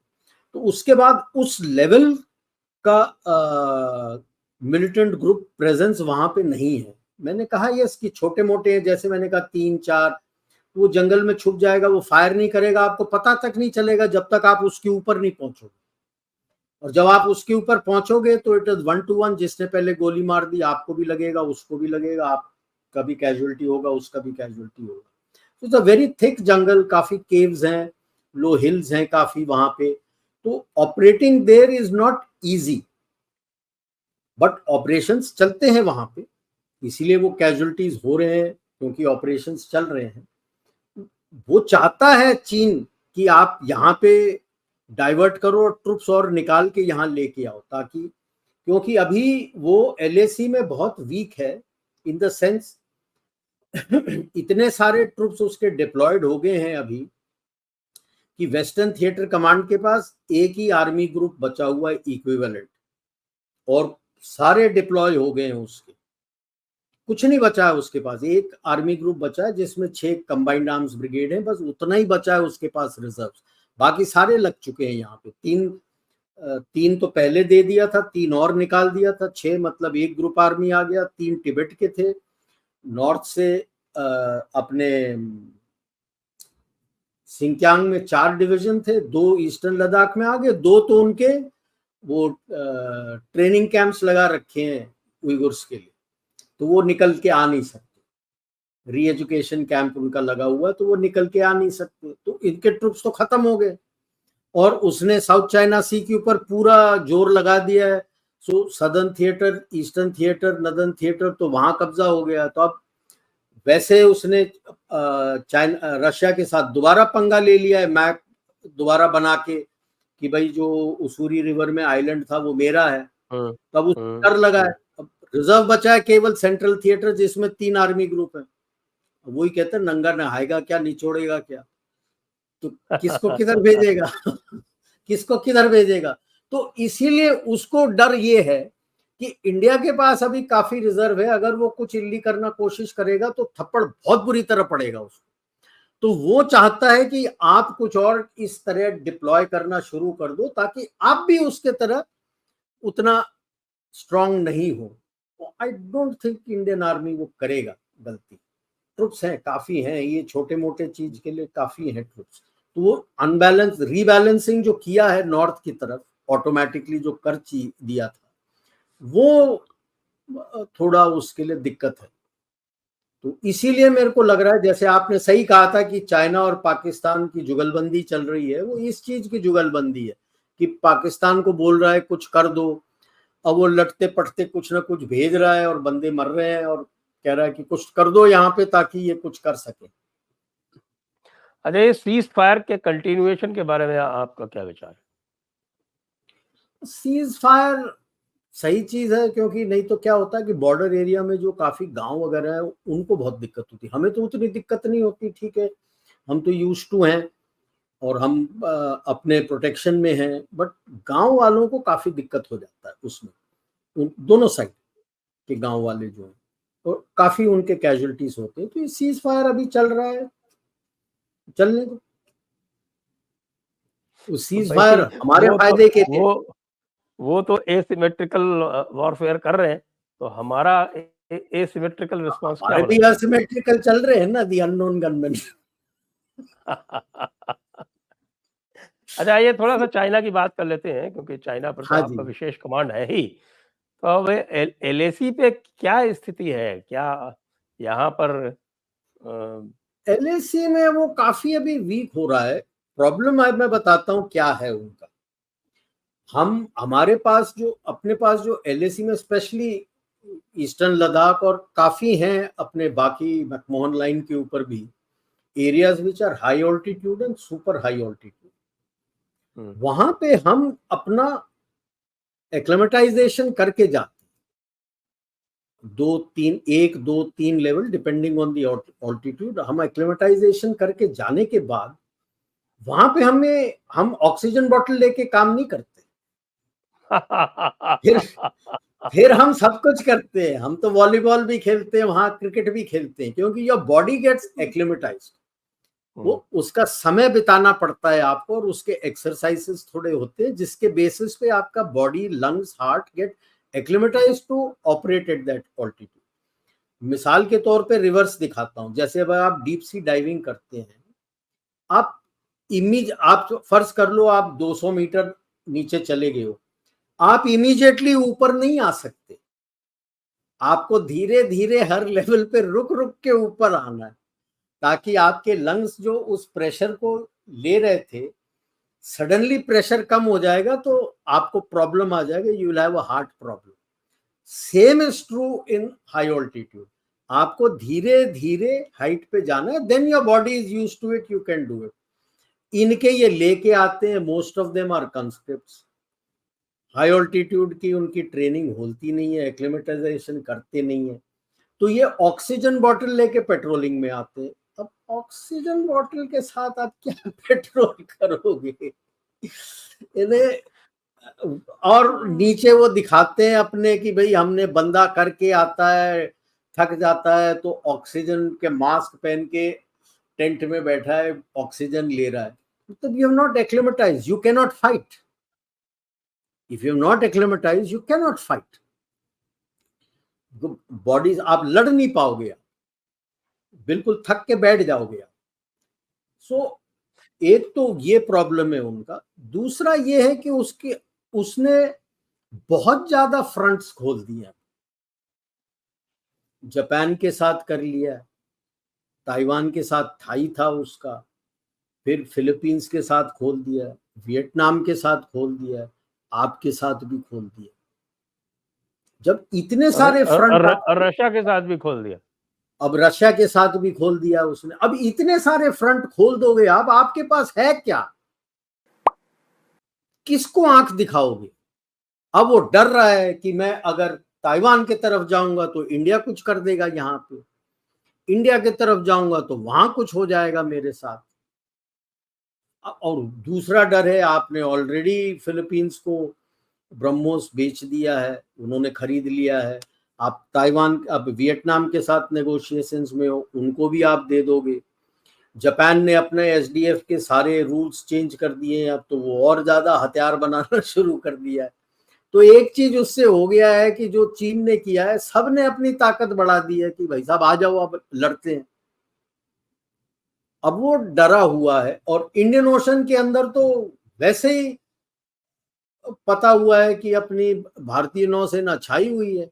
तो उसके बाद उस लेवल का मिलिटेंट ग्रुप प्रेजेंस वहां पे नहीं है। मैंने कहा ये इसकी छोटे मोटे, जैसे मैंने कहा 3-4, वो जंगल में छुप जाएगा, वो फायर नहीं करेगा, आपको पता तक नहीं चलेगा जब तक आप उसके ऊपर नहीं पहुंचोगे। और जब आप उसके ऊपर पहुंचोगे तो इट इज 1-to-1, जिसने पहले गोली मार दी आपको भी लगेगा, उसको भी लगेगा, आपका भी कैजुअलिटी होगा, उसका भी कैजुअलिटी होगा। इट्स अ वेरी थिक जंगल, काफी केव्स हैं, लो हिल्स हैं काफी वहां पे। तो operating there is not easy, but operations चलते हैं वहां पे, इसीलिए वो कैजुअलिटीज हो रहे हैं क्योंकि ऑपरेशंस चल रहे हैं। वो चाहता है चीन कि आप यहाँ पे डाइवर्ट करो और ट्रुप्स और निकाल के यहाँ लेके आओ, ताकि, क्योंकि अभी वो एलएसी में बहुत वीक है, इन द सेंस इतने सारे ट्रुप्स उसके डिप्लॉयड हो गए हैं अभी कि वेस्टर्न थिएटर कमांड के पास एक ही आर्मी ग्रुप बचा हुआ है इक्विवेलेंट, और सारे डिप्लॉय हो गए हैं उसके, कुछ नहीं बचा है उसके पास। एक आर्मी ग्रुप बचा है जिसमें 6 कंबाइंड आर्म्स ब्रिगेड है, बस उतना ही बचा है उसके पास रिजर्व, बाकी सारे लग चुके हैं यहाँ पे। 3 तो पहले दे दिया था, 3 और निकाल दिया था, 6 मतलब एक ग्रुप आर्मी आ गया। 3 तिब्बत के थे, नॉर्थ से अपने सिंकियांग में 4 डिवीजन थे, 2 ईस्टर्न लद्दाख में आ गए, 2 तो उनके वो ट्रेनिंग कैंप्स लगा रखे हैं उइगुर्स के लिए, तो वो निकल के आ नहीं सकते, री एजुकेशन कैंप उनका लगा हुआ है, तो वो निकल के आ नहीं सकते, तो इनके ट्रुप्स तो खत्म हो गए। और उसने साउथ चाइना सी के ऊपर पूरा जोर लगा दिया है, so southern theatre, eastern theatre, northern theatre, तो वहां कब्जा हो गया। तो अब वैसे उसने चाइना रशिया के साथ दोबारा पंगा ले लिया है, मैप दोबारा बना के कि भाई जो उसूरी रिवर में आइलैंड था वो मेरा है। हुँ, तब उसको हुँ, डर लगा हुँ। है। अब रिजर्व बचा है केवल सेंट्रल थिएटर, जिसमें 3 आर्मी ग्रुप है। वही कहते हैं नंगा नहाएगा क्या, निचोड़ेगा क्या, तो किसको किधर भेजेगा किसको किधर भेजेगा। तो इसीलिए उसको डर ये है कि इंडिया के पास अभी काफी रिजर्व है, अगर वो कुछ इल्ली करना कोशिश करेगा तो थप्पड़ बहुत बुरी तरह पड़ेगा उसको। तो वो चाहता है कि आप कुछ और इस तरह डिप्लॉय करना शुरू कर दो, ताकि आप भी उसके तरह उतना स्ट्रांग नहीं हो। I don't think Indian army वो करेगा गलती। ट्रुप्स हैं, काफी हैं, ये छोटे मोटे चीज के लिए काफी हैं ट्रुप्स। तो वो अनबैलेंस रीबैलेंसिंग जो किया है नॉर्थ की तरफ, ऑटोमेटिकली जो कर दिया था, वो थोड़ा उसके लिए दिक्कत है। तो इसीलिए मेरे को लग रहा है, जैसे आपने सही कहा था कि चाइना और पाकिस्तान की जुगलबंदी चल रही है, वो इस चीज की जुगलबंदी है कि पाकिस्तान को बोल रहा है कुछ कर दो, अब वो लटते पटते कुछ ना कुछ भेज रहा है और बंदे मर रहे हैं, और कह रहा है कि कुछ कर दो यहाँ पे ताकि ये कुछ कर सके। अच्छा, ये सीज फायर के कंटिन्यूएशन के बारे में आपका क्या विचार है? सीज फायर सही चीज है, क्योंकि नहीं तो क्या होता है कि बॉर्डर एरिया में जो काफी गांव वगैरह है उनको बहुत दिक्कत होती है। हमें तो उतनी दिक्कत नहीं होती, ठीक है, हम तो यूज टू हैं और हम अपने प्रोटेक्शन में हैं, बट गांव वालों को काफी दिक्कत हो जाता है उसमें, दोनों साइड के गांव वाले जो हैं, और काफी उनके कैजुअलिटीज होते हैं। तो ये सीज फायर अभी चल रहा है, चलने दो। सीज फायर भाई हमारे वो तो फायदे के लिए। वो तो एसिमेट्रिकल वॉरफेयर कर रहे हैं, तो हमारा एसिमेट्रिकल रिस्पांस क्या हमारे होना भी चाहिए? असिमेट्रिकल चल रहे हैं ना, दी अननोन गनमैन। अच्छा, ये थोड़ा सा चाइना की बात कर लेते हैं, क्योंकि चाइना पर तो हाँ जी। आपका विशेष कमांड है ही। तो अब एलएसी पे क्या स्थिति है, क्या यहाँ पर एलएसी में वो काफी अभी वीक हो रहा है। प्रॉब्लम है, मैं बताता हूँ क्या है उनका। हमारे पास जो अपने पास जो एलएसी में स्पेशली ईस्टर्न लद्दाख और काफी हैं अपने बाकी मैकमोहन लाइन के ऊपर भी areas which are high altitude and super high altitude, वहां पे हम अपना एक्लेमेटाइजेशन करके जाते हैं, 1 2 3 level depending on the altitude. हम एक्लेमेटाइजेशन करके जाने के बाद वहां पे हम ऑक्सीजन बॉटल लेके काम नहीं करते। फिर फिर हम सब कुछ करते हैं, हम तो वॉलीबॉल भी खेलते हैं वहां, क्रिकेट भी खेलते हैं, क्योंकि योर बॉडी गेट्स एक्लेमेटाइज्ड। वो उसका समय बिताना पड़ता है आपको, और उसके एक्सरसाइजेस थोड़े होते हैं जिसके बेसिस पे आपका body, lungs, heart get acclimatised to operate at that altitude. मिसाल के तौर पे रिवर्स दिखाता हूं, जैसे अब आप डीप सी डाइविंग करते हैं, आप फर्ज कर लो आप 200 मीटर नीचे चले गए हो, आप इमीडिएटली ऊपर नहीं आ सकते, आपको धीरे धीरे हर लेवल पे रुक रुक के ऊपर आना है, ताकि आपके लंग्स जो उस प्रेशर को ले रहे थे, सडनली प्रेशर कम हो जाएगा तो आपको प्रॉब्लम आ जाएगा, you will have a heart problem. Same is true in high altitude. आपको धीरे धीरे हाइट पे जाना है, then your body is used to it, you can do it. इनके ये लेके आते हैं, most of them are conscripts. High altitude की उनकी ट्रेनिंग होती नहीं है, एक्लेमेटाइजेशन करते नहीं है, तो ये ऑक्सीजन बॉटल लेके पेट्रोलिंग में आते हैं। अब ऑक्सीजन बॉटल के साथ आप क्या पेट्रोल करोगे इन्हें? और नीचे वो दिखाते हैं अपने कि भाई हमने बंदा करके आता है, थक जाता है तो ऑक्सीजन के मास्क पहन के टेंट में बैठा है, ऑक्सीजन ले रहा है। मतलब you have not acclimatise, you can not fight. If you have not acclimatise you can not fight. Body आप लड़ नहीं पाओगे, बिल्कुल थक के बैठ जाओगे आप। सो एक तो ये प्रॉब्लम है उनका। दूसरा ये है कि उसने बहुत ज्यादा फ्रंट्स खोल दिए। जापान के साथ कर लिया, ताइवान के साथ थाई था उसका, फिर फिलीपींस के साथ खोल दिया, वियतनाम के साथ खोल दिया, आपके साथ भी खोल दिया। जब इतने सारे फ्रंट और रशिया के साथ भी खोल दिया। अब रशिया के साथ भी खोल दिया उसने। अब इतने सारे फ्रंट खोल दोगे आप, आपके पास है क्या? किसको आंख दिखाओगे? अब वो डर रहा है कि मैं अगर ताइवान की तरफ जाऊंगा तो इंडिया कुछ कर देगा, यहाँ पे इंडिया की तरफ जाऊंगा तो वहां कुछ हो जाएगा मेरे साथ। और दूसरा डर है, आपने ऑलरेडी फिलीपींस को ब्रह्मोस बेच दिया है, उन्होंने खरीद लिया है। आप ताइवान, अब वियतनाम के साथ नेगोशिएशंस में हो, उनको भी आप दे दोगे। जापान ने अपने एसडीएफ के सारे रूल्स चेंज कर दिए हैं, अब तो वो और ज्यादा हथियार बनाना शुरू कर दिया है। तो एक चीज उससे हो गया है कि जो चीन ने किया है, सब ने अपनी ताकत बढ़ा दी है कि भाई साहब आ जाओ अब लड़ते हैं। अब वो डरा हुआ है। और इंडियन ओशन के अंदर तो वैसे ही पता हुआ है कि अपनी भारतीय नौसेना छाई हुई है,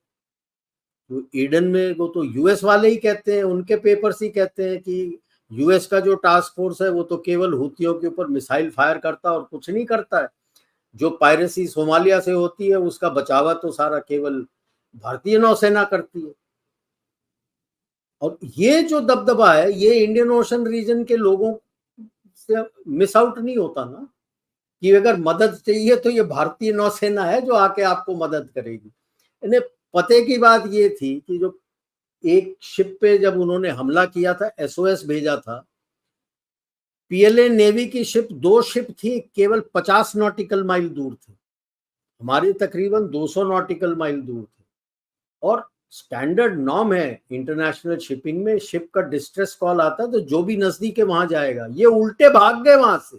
तो ईडन में वो तो यूएस वाले ही कहते हैं, उनके पेपर्स ही कहते हैं कि यूएस का जो टास्क फोर्स है वो तो केवल हुतियों के ऊपर मिसाइल फायर करता है और कुछ नहीं करता है। जो पायरेसी सोमालिया से होती है उसका बचावा तो सारा केवल भारतीय नौसेना करती है। और ये जो दबदबा है ये इंडियन ओशन रीजन के लोगों से मिस आउट नहीं होता ना, कि अगर मदद चाहिए तो ये भारतीय नौसेना है जो आके आपको मदद करेगी। इन्हें पते की बात ये थी कि जो एक शिप पे जब उन्होंने हमला किया था, एसओएस भेजा था, पीएलए नेवी की शिप, 2 शिप थी, केवल 50 नॉटिकल माइल दूर थे, हमारी तकरीबन 200 नॉटिकल माइल दूर थे। और स्टैंडर्ड नॉर्म है इंटरनेशनल शिपिंग में, शिप का डिस्ट्रेस कॉल आता है तो जो भी नजदीक है वहां जाएगा। ये उल्टे भाग गए वहां से,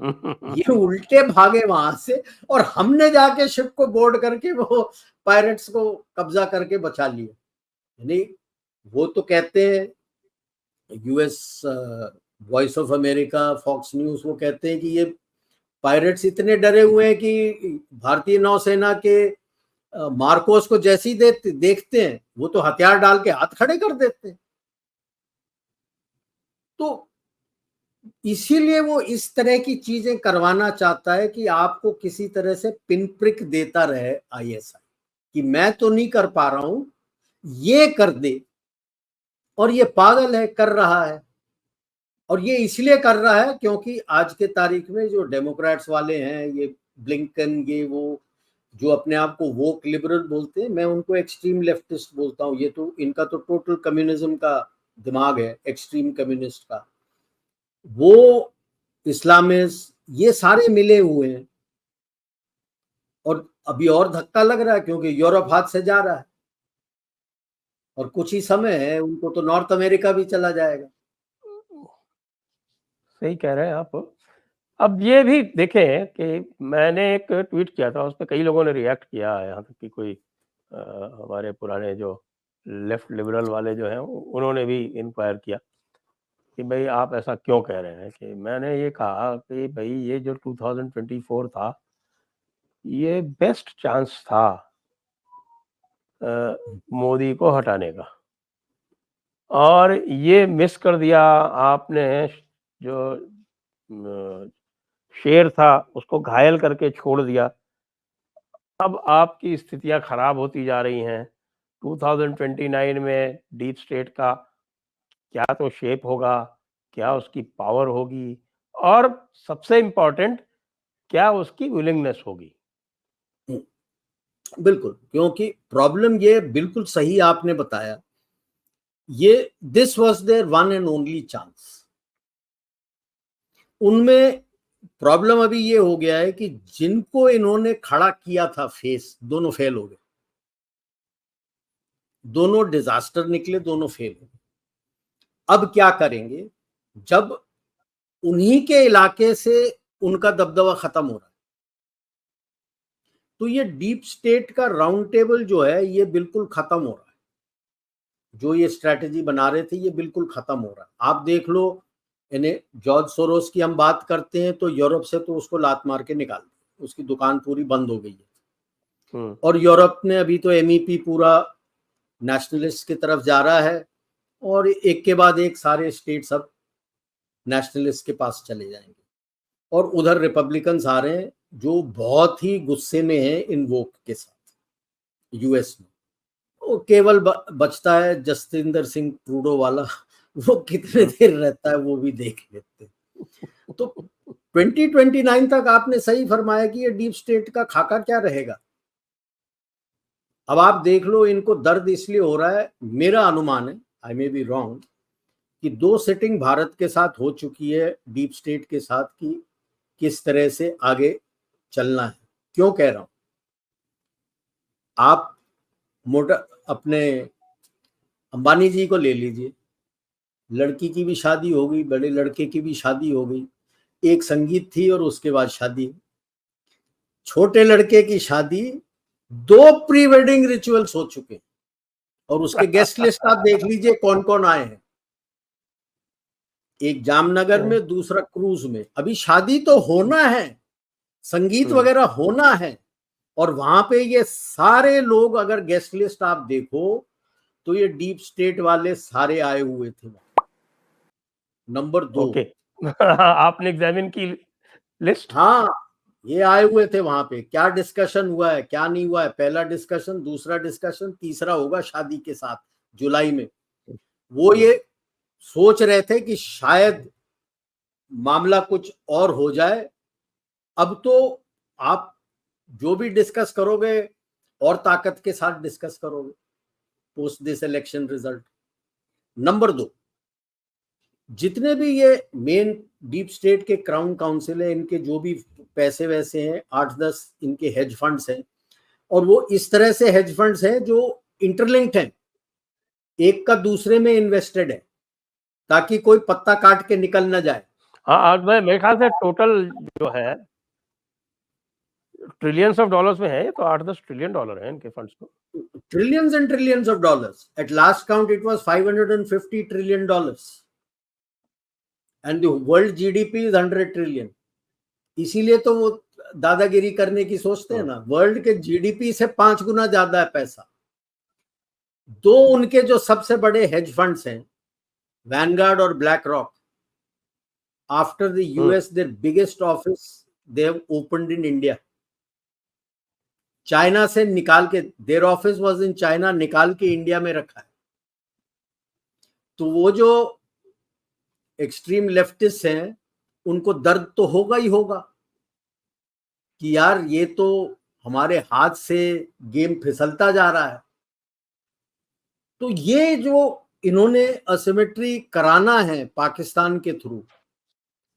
ये उल्टे भागे वहां से, और हमने जाके शिप को बोर्ड करके वो पायरेट्स को कब्जा करके बचा लिया। यानी वो तो कहते हैं, US Voice of America, Fox News, वो कहते हैं कि ये पायरेट्स इतने डरे हुए हैं कि भारतीय नौसेना के मार्कोस को जैसी देखते हैं वो तो हथियार डाल के हाथ खड़े कर देते हैं। तो इसीलिए वो इस तरह की चीजें करवाना चाहता है कि आपको किसी तरह से पिन प्रिक देता रहे आईएसआई, कि मैं तो नहीं कर पा रहा हूं, ये कर दे। और ये पागल है, कर रहा है। और ये इसलिए कर रहा है क्योंकि आज के तारीख में जो डेमोक्रेट्स वाले हैं, ये ब्लिंकन, ये वो जो अपने आप को वोक लिबरल बोलते हैं, मैं उनको एक्सट्रीम लेफ्टिस्ट बोलता हूँ। ये तो इनका तो टोटल कम्युनिज्म का दिमाग है, एक्सट्रीम कम्युनिस्ट का। वो इस्लामिस्ट, ये सारे मिले हुए हैं। और अभी और धक्का लग रहा है क्योंकि यूरोप हाथ से जा रहा है, और कुछ ही समय है उनको तो नॉर्थ अमेरिका भी चला जाएगा। सही कह रहे हैं आप। अब ये भी देखें कि मैंने एक ट्वीट किया था, उस पर कई लोगों ने रिएक्ट किया है, यहाँ तक कि कोई हमारे पुराने जो लेफ्ट लिबरल वाले जो हैं उन्होंने भी इंक्वायर किया कि भाई आप ऐसा क्यों कह रहे हैं। कि मैंने ये कहा कि भाई ये जो 2024 था, ये बेस्ट चांस था मोदी को हटाने का, और ये मिस कर दिया आपने। जो शेर था उसको घायल करके छोड़ दिया। अब आपकी स्थितियां खराब होती जा रही हैं। 2029 में डीप स्टेट का क्या तो शेप होगा, क्या उसकी पावर होगी, और सबसे इम्पोर्टेंट क्या उसकी विलिंगनेस होगी। बिल्कुल, क्योंकि प्रॉब्लम ये बिल्कुल सही आपने बताया, ये this was there one and only chance. उनमें प्रॉब्लम अभी ये हो गया है कि जिनको इन्होंने खड़ा किया था फेस, दोनों फेल हो गए, दोनों डिजास्टर निकले, दोनों फेल हो गए। अब क्या करेंगे जब उन्हीं के इलाके से उनका दबदबा खत्म हो रहा है? तो ये डीप स्टेट का राउंड टेबल जो है ये बिल्कुल खत्म हो रहा है। जो ये स्ट्रैटेजी बना रहे थे ये बिल्कुल खत्म हो रहा है। आप देख लो, इन्हें जॉर्ज सोरोस की हम बात करते हैं तो यूरोप से तो उसको लात मार के निकाल दिया, उसकी दुकान पूरी बंद हो गई है। और यूरोप ने अभी तो एमईपी पूरा नेशनलिस्ट की तरफ जा रहा है, और एक के बाद एक सारे स्टेट सब नेशनलिस्ट के पास चले जाएंगे। और उधर रिपब्लिकन्स आ रहे हैं जो बहुत ही गुस्से में हैं इन वोक के साथ यूएस में। वो केवल बचता है जसविंदर सिंह ट्रूडो वाला, वो कितने देर रहता है वो भी देख लेते हैं। तो 2029 तक आपने सही फरमाया कि ये डीप स्टेट का खाका क्या रहेगा। अब आप देख लो, इनको दर्द इसलिए हो रहा है, मेरा अनुमान है, आई मे बी रॉन्ग, कि 2 सिटिंग भारत के साथ हो चुकी है डीप स्टेट के साथ कि किस तरह से आगे चलना है। क्यों कह रहा हूं, आप मोटा अपने अंबानी जी को ले लीजिए, लड़की की भी शादी हो गई, बड़े लड़के की भी शादी हो गई, एक संगीत थी और उसके बाद शादी। छोटे लड़के की शादी 2 प्री वेडिंग रिचुअल्स हो चुके, और उसके गेस्ट लिस्ट आप देख लीजिए कौन कौन आए हैं। एक जामनगर में, दूसरा क्रूज में। अभी शादी तो होना है, संगीत वगैरह होना है, और वहां पे ये सारे लोग, अगर गेस्ट लिस्ट आप देखो तो ये डीप स्टेट वाले सारे आए हुए थे। नंबर 2, ओके आपने एग्जामिन की लिस्ट? हाँ, ये आए हुए थे वहां पे। क्या डिस्कशन हुआ है, क्या नहीं हुआ है, पहला डिस्कशन, दूसरा डिस्कशन, तीसरा होगा शादी के साथ जुलाई में। वो ये सोच रहे थे कि शायद मामला कुछ और हो जाए। अब तो आप जो भी डिस्कस करोगे और ताकत के साथ डिस्कस करोगे post this election result. Number 2, जितने भी ये मेन डीप स्टेट के क्राउन काउंसिल है, इनके जो भी पैसे वैसे हैं, 8-10 इनके हेज फंड्स हैं, और वो इस तरह से हेज फंड्स हैं जो इंटरलिंक्ड हैं, एक का दूसरे में इन्वेस्टेड है, ताकि कोई पत्ता काट के निकल ना जाए। हाँ, आज मेरे ख्याल से टोटल जो है ट्रिलियंस ऑफ डॉलर्स में है, तो 8-10 ट्रिलियन डॉलर है इनके फंड्स को। Trillions and trillions of dollars. At last count, it was $550 trillion. And the world GDP is 100 trillion. इसीलिए तो वो दादागिरी करने की सोचते हैं ना। वर्ल्ड के जीडीपी से 5 गुना ज्यादा है पैसा। दो उनके जो सबसे बड़े हेज फंड्स हैं, वैनगार्ड और black rock, after the US their biggest office they have opened in India. China से निकाल के, their office was in China, निकाल के इंडिया में रखा है। तो वो जो एक्सट्रीम लेफ्टिस्ट हैं, उनको दर्द तो होगा ही होगा कि यार ये तो हमारे हाथ से गेम फिसलता जा रहा है। तो ये जो इन्होंने असिमेट्री कराना है पाकिस्तान के थ्रू,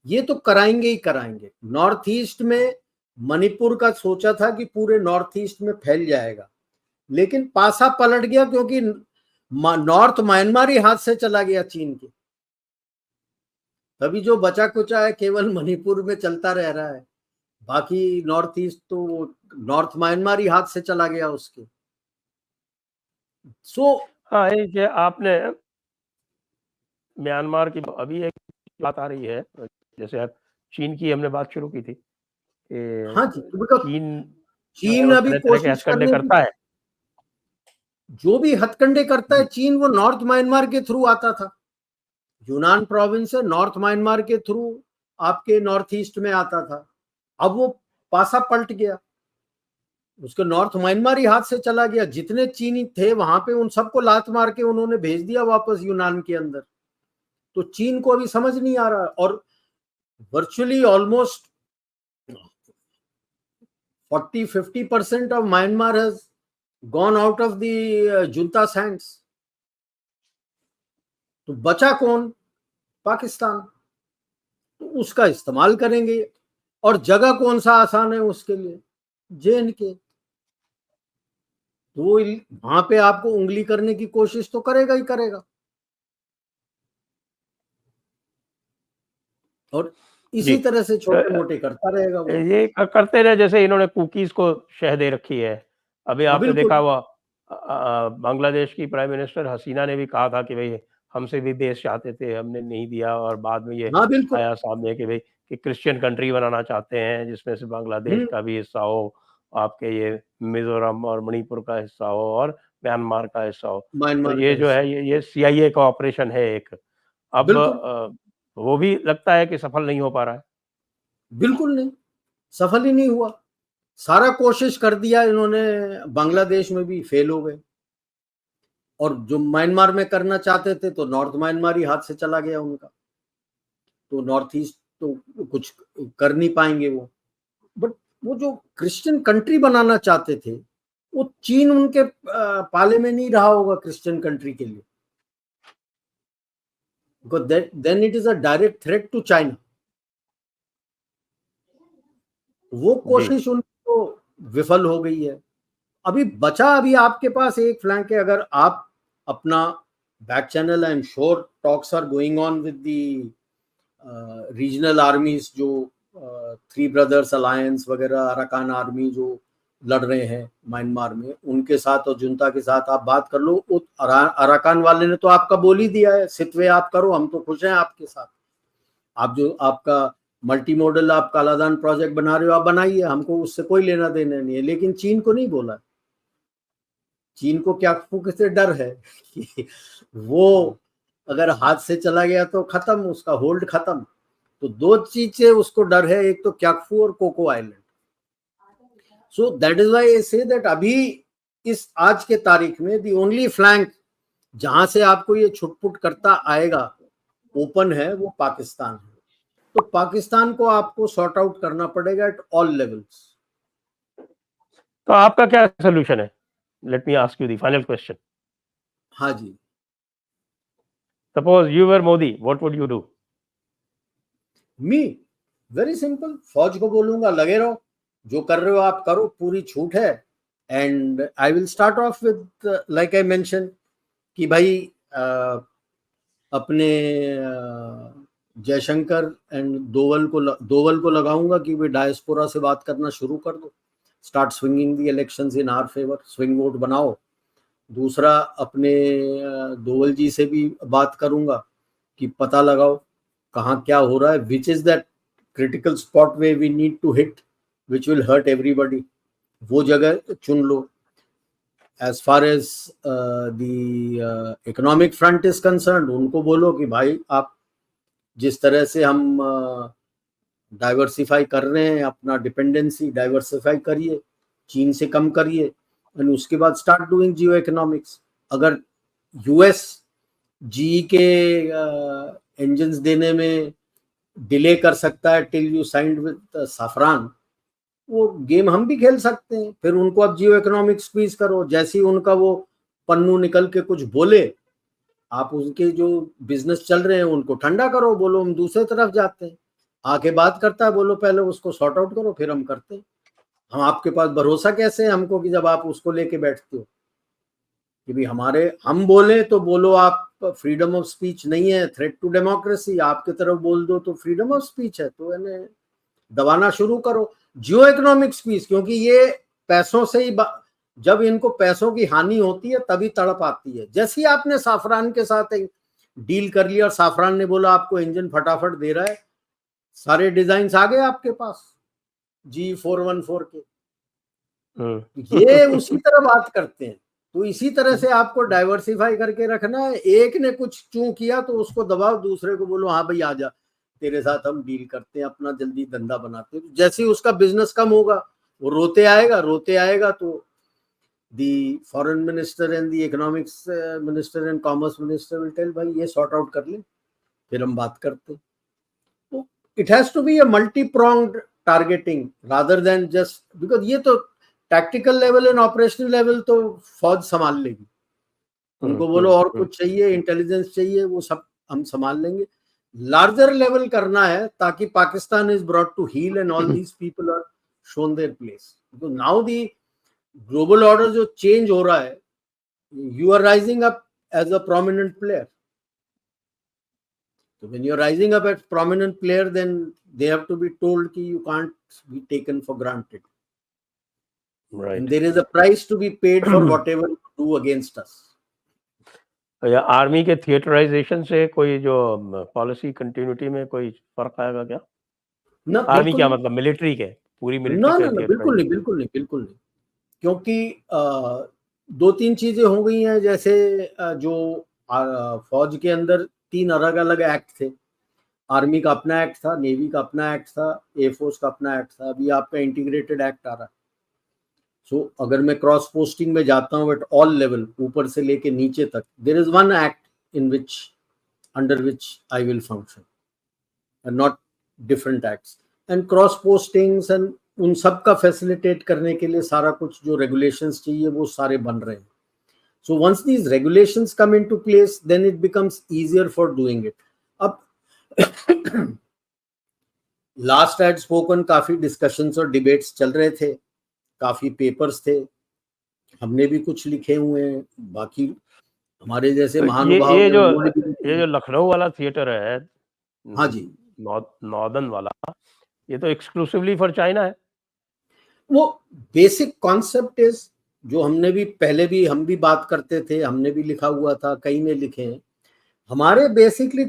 ये तो कराएंगे ही कराएंगे। नॉर्थ ईस्ट में मणिपुर का सोचा था कि पूरे नॉर्थ ईस्ट में फैल जाएगा, लेकिन पासा पलट गया क्योंकि नॉर्थ म्यांमार ही हाथ से चला गया चीन के। अभी जो बचा कुचा है केवल मणिपुर में चलता रह रहा है, बाकी नॉर्थ ईस्ट तो नॉर्थ म्यांमार ही हाथ से चला गया उसके। हाँ, ये आपने म्यांमार की अभी एक बात आ रही है, जैसे अब चीन की हमने बात शुरू की थी कि हाँ जी, चीन अभी तरह के कोशिश हथकंडे करता है। जो भी हथकंडे करता है चीन, वो नॉर्थ म्यांमार के थ्रू आता था। यूनान प्रोविंस है, नॉर्थ म्यांमार के थ्रू आपके नॉर्थ ईस्ट में आता था। अब वो पासा पलट गया, उसके नॉर्थ म्यांमार ही हाथ से चला गया। जितने चीनी थे वहां पे उन सबको लात मार के उन्होंने भेज दिया वापस यूनान के अंदर। तो चीन को अभी समझ नहीं आ रहा, और virtually almost 40-50% of Myanmar has gone out of the junta's hands. तो बचा कौन? पाकिस्तान। तो उसका इस्तेमाल करेंगे, और जगह कौन सा आसान है उसके लिए? JNK। तो वहां पे आपको उंगली करने की कोशिश तो करेगा ही करेगा, और इसी तरह से छोटे मोटे करता रहेगा वो। ये करते रहे, जैसे इन्होंने कुकीज को शह दे रखी है। अभी आपने देखा हुआ बांग्लादेश की प्राइम मिनिस्टर हसीना ने भी कहा था कि भाई हमसे भी देश चाहते थे, हमने नहीं दिया, और बाद में ये आया सामने कि भाई कि क्रिश्चियन कंट्री बनाना चाहते हैं जिसमें से बांग्लादेश का भी हिस्सा हो, आपके ये मिजोरम और मणिपुर का हिस्सा हो, और म्यांमार का हिस्सा हो। तो ये जो है ये CIA का ऑपरेशन है एक। अब वो भी लगता है कि सफल नहीं हो पा रहा है। बिल्कुल नहीं, सफल ही नहीं हुआ। सारा कोशिश कर दिया इन्होंने, बांग्लादेश में भी फेल हो गए, और जो म्यांमार में करना चाहते थे तो नॉर्थ म्यांमार ही हाथ से चला गया उनका। तो नॉर्थ ईस्ट तो कुछ कर नहीं पाएंगे वो। बट वो जो क्रिश्चियन कंट्री बनाना चाहते थे, वो चीन उनके पाले में नहीं रहा होगा क्रिश्चियन कंट्री के लिए, because then it is a direct threat to China। वो कोशिश उनको विफल हो गई है। अभी बचा, अभी आपके पास एक फ्लैंक है। अगर आप अपना back channel, I am sure talks are going on with the regional armies, जो थ्री ब्रदर्स अलायंस वगैरह, अराकान आर्मी जो लड़ रहे हैं म्यांमार में, उनके साथ और जुंता के साथ आप बात कर लो। अराकान वाले ने तो आपका बोल ही दिया है, सितवे आप करो, हम तो खुश हैं आपके साथ। आप जो आपका मल्टी मॉडल आप कालादान प्रोजेक्ट बना रहे हो, आप बनाइए, हमको उससे कोई लेना देना नहीं है। लेकिन चीन को नहीं बोला। चीन को क्या से डर है कि वो अगर हाथ से चला गया तो खत्म, उसका होल्ड खत्म। तो दो चीज से उसको डर है, एक तो क्याकफू और Coco island. So that is why I say that अभी इस आज के तारीख में दी ओनली फ्लैंक जहां से आपको ये छुटपुट करता आएगा ओपन है, वो पाकिस्तान है। तो पाकिस्तान को आपको सॉर्ट आउट करना पड़ेगा एट ऑल लेवल्स। तो आपका क्या सोल्यूशन है? Let me ask you the final question. हाँ जी, suppose you were Modi, what would you do? Me very simple, फौज को बोलूंगा लगे रहो, जो कर रहे हो आप करो, पूरी छूट है। And I will start of with like I mention कि भाई अपने जयशंकर एंड दोवल को लगाऊंगा कि वे डायस्पोरा से बात करना शुरू कर दो, start swinging the elections in our favour, swing vote बनाओ। दूसरा, अपने दोवल जी से भी बात करूंगा कि पता लगाओ कहाँ क्या हो रहा है, which is that critical spot way we need to hit which will hurt everybody, वो जगह चुन लो। As far as the economic front is concerned, उनको बोलो कि भाई आप जिस तरह से हम डाइवर्सिफाई कर रहे हैं, अपना डिपेंडेंसी डाइवर्सिफाई करिए, चीन से कम करिए, और उसके बाद स्टार्ट डूइंग जियो इकोनॉमिक्स। अगर यूएस जी के इंजन्स देने में डिले कर सकता है till you signed with Safran, वो गेम हम भी खेल सकते हैं। फिर उनको अब जियो इकोनॉमिक्स स्क्वीज करो, जैसे ही उनका वो पन्नू निकल के कुछ बोले, आप उनके जो बिजनेस चल रहे हैं उनको ठंडा करो, बोलो हम दूसरे तरफ जाते हैं। आके बात करता है, बोलो पहले उसको सॉर्ट आउट करो, फिर हम करते हैं। हम आपके पास भरोसा कैसे है हमको कि जब आप उसको लेके बैठते हो कि भाई हमारे हम बोले तो बोलो आप फ्रीडम ऑफ स्पीच नहीं है, थ्रेट टू डेमोक्रेसी, आपके तरफ बोल दो तो फ्रीडम ऑफ स्पीच है, तो इन्हें दबाना शुरू करो। जियो इकोनॉमिक स्पीच, क्योंकि ये पैसों से ही जब इनको पैसों की हानि होती है तभी तड़प आती है। जैसे ही आपने साफरान के साथ एक डील कर लिया और साफरान ने बोला आपको इंजन फटाफट दे रहा है, सारे डिजाइन आ गए आपके पास G414 के, ये उसी तरह बात करते हैं। तो इसी तरह से आपको डाइवर्सिफाई करके रखना है। एक ने कुछ चूं किया तो उसको दबाओ, दूसरे को बोलो हाँ भाई आजा, तेरे साथ हम डील करते हैं, अपना जल्दी धंधा बनाते हैं। जैसे ही उसका बिजनेस कम होगा वो रोते आएगा तो the foreign minister and the economics minister and commerce minister will tell भाई ये सॉर्ट आउट कर ले, फिर हम बात करते हैं। तो it has to be a multi pronged targeting rather than just, because ये तो tactical level and operational level तो फौज संभाल लेगी। उनको बोलो और कुछ चाहिए, इंटेलिजेंस चाहिए, वो सब हम संभाल लेंगे। लार्जर लेवल करना है ताकि Pakistan is brought to heel and all these people are shown their place. तो नाउ दी ग्लोबल ऑर्डर जो चेंज हो रहा है, you are rising up as a prominent player. So when you're rising up as prominent player, then they have to be told कि you can't be taken for granted. Right. And there is a price to be paid for whatever you do against us. या army के theatrisation से कोई जो policy continuity में कोई फर्क आएगा क्या? ना, आर्मी क्या मतलब मिलिट्री के, पूरी मिलिट्री ना, के? ना, ना, बिल्कुल नहीं, क्योंकि दो तीन चीजें हो गई हैं। जैसे जो फौज के अंदर 3 अलग अलग एक्ट थे। आर्मी का अपना एक्ट था, नेवी का अपना एक्ट था, एयरफोर्स का अपना एक्ट था। अभी आपका इंटीग्रेटेड एक्ट आ रहा है। सो अगर मैं क्रॉस पोस्टिंग में जाता हूँ एट ऑल लेवल, ऊपर से लेके नीचे तक, there is one act in which under which I will function and not different acts. And cross postings and उन सब का फैसिलिटेट करने के लिए सारा कुछ जो रेगुलेशंस चाहिए वो सारे बन रहे हैं। So once these regulations come into place, then it becomes easier for doing it. अब लास्ट आई हैड स्पोकन, काफी डिस्कशंस और डिबेट्स चल रहे थे, काफी पेपर्स थे, हमने भी कुछ लिखे हुए हैं, बाकी हमारे जैसे तो महानुभाव ये जो लखनऊ वाला थिएटर है, हाँ जी, नॉर्दर्न वाला, ये तो एक्सक्लूसिवली फॉर चाइना है। वो बेसिक कॉन्सेप्ट इज जो हमने भी पहले भी हम भी बात करते थे, हमने भी लिखा हुआ था, कई ने लिखे हैं। हमारे बेसिकली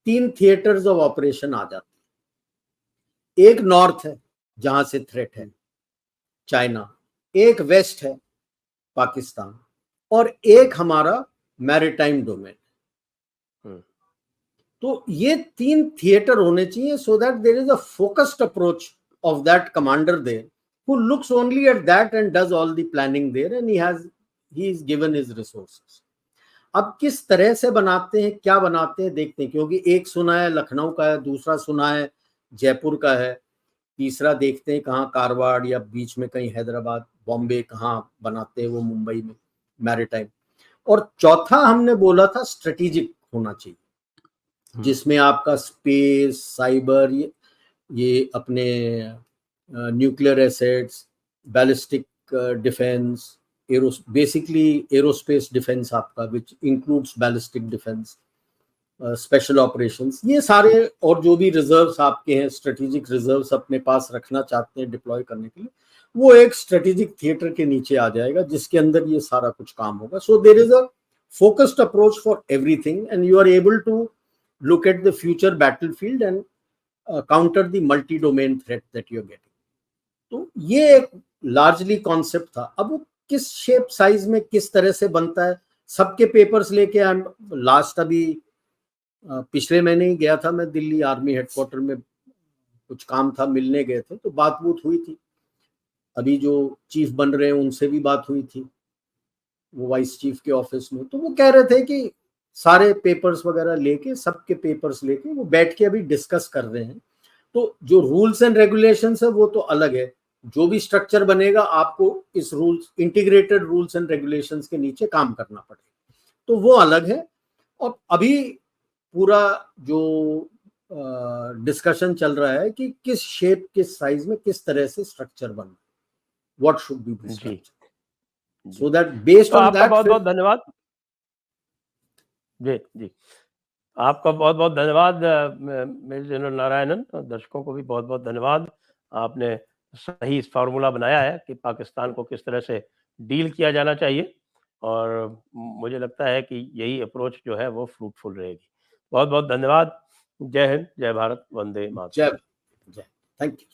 3 थिएटर्स ऑफ ऑपरेशन आ जाते हैं। एक नॉर्थ है जहां से थ्रेट है चाइना, एक वेस्ट है पाकिस्तान, और एक हमारा मैरीटाइम डोमेन। तो ये 3 थिएटर होने चाहिए, so that there is a focused approach of that commander there who looks only at that and does all the planning there, and he is given his resources. अब किस तरह से बनाते हैं, क्या बनाते हैं, देखते हैं, क्योंकि एक सुना है लखनऊ का है, दूसरा सुना है जयपुर का है, तीसरा देखते हैं कहाँ कारवाड़ या बीच में कहीं हैदराबाद बॉम्बे कहाँ बनाते हैं वो मुंबई में मैरीटाइम, और चौथा हमने बोला था स्ट्रेटेजिक होना चाहिए जिसमें आपका स्पेस, साइबर, ये अपने nuclear assets, ballistic defence, basically aerospace defence आपका, which includes ballistic defence, special operations, ये सारे, और जो भी रिजर्व्स आपके हैं, स्ट्रेटेजिक रिजर्व्स अपने पास रखना चाहते हैं डिप्लॉय करने के लिए, वो एक स्ट्रेटेजिक थिएटर के नीचे आ जाएगा जिसके अंदर ये सारा कुछ काम होगा. So there is a focused approach for everything, and you are able to look at the future battlefield and counter the multi-domain threat that you are getting. तो ये एक लार्जली कॉन्सेप्ट था. अब वो किस शेप साइज में किस तरह से बनता है, सबके पेपर्स लेके लास्ट अभी पिछले महीने ही गया था मैं दिल्ली आर्मी हेडक्वार्टर में, कुछ काम था, मिलने गए थे, तो बात हुई थी. अभी जो चीफ बन रहे हैं उनसे भी बात हुई थी, वो वाइस चीफ के ऑफिस में, तो वो कह रहे थे कि सारे पेपर्स वगैरह लेके, सबके पेपर्स लेके वो बैठ के अभी डिस्कस कर रहे हैं. तो जो रूल्स एंड रेगुलेशंस है वो तो अलग है, जो भी स्ट्रक्चर बनेगा आपको इस rules, integrated rules and regulations के नीचे काम करना पड़ेगा, तो वो अलग है. और अभी पूरा जो डिस्कशन चल रहा है कि किस शेप, किस साइज में, किस तरह से स्ट्रक्चर बनना, what should be the structure, so that based तो on आपका that बहुत बहुत धन्यवाद. जी जी, आपका बहुत बहुत धन्यवाद मेजर जनरल नारायणन. दर्शकों को भी बहुत बहुत धन्यवाद. आपने सही फार्मूला बनाया है कि पाकिस्तान को किस तरह से डील किया जाना चाहिए, और मुझे लगता है कि यही अप्रोच जो है वो फ्रूटफुल रहेगी. बहुत बहुत धन्यवाद. जय हिंद, जय भारत, वंदे मातरम. जय, थैंक यू.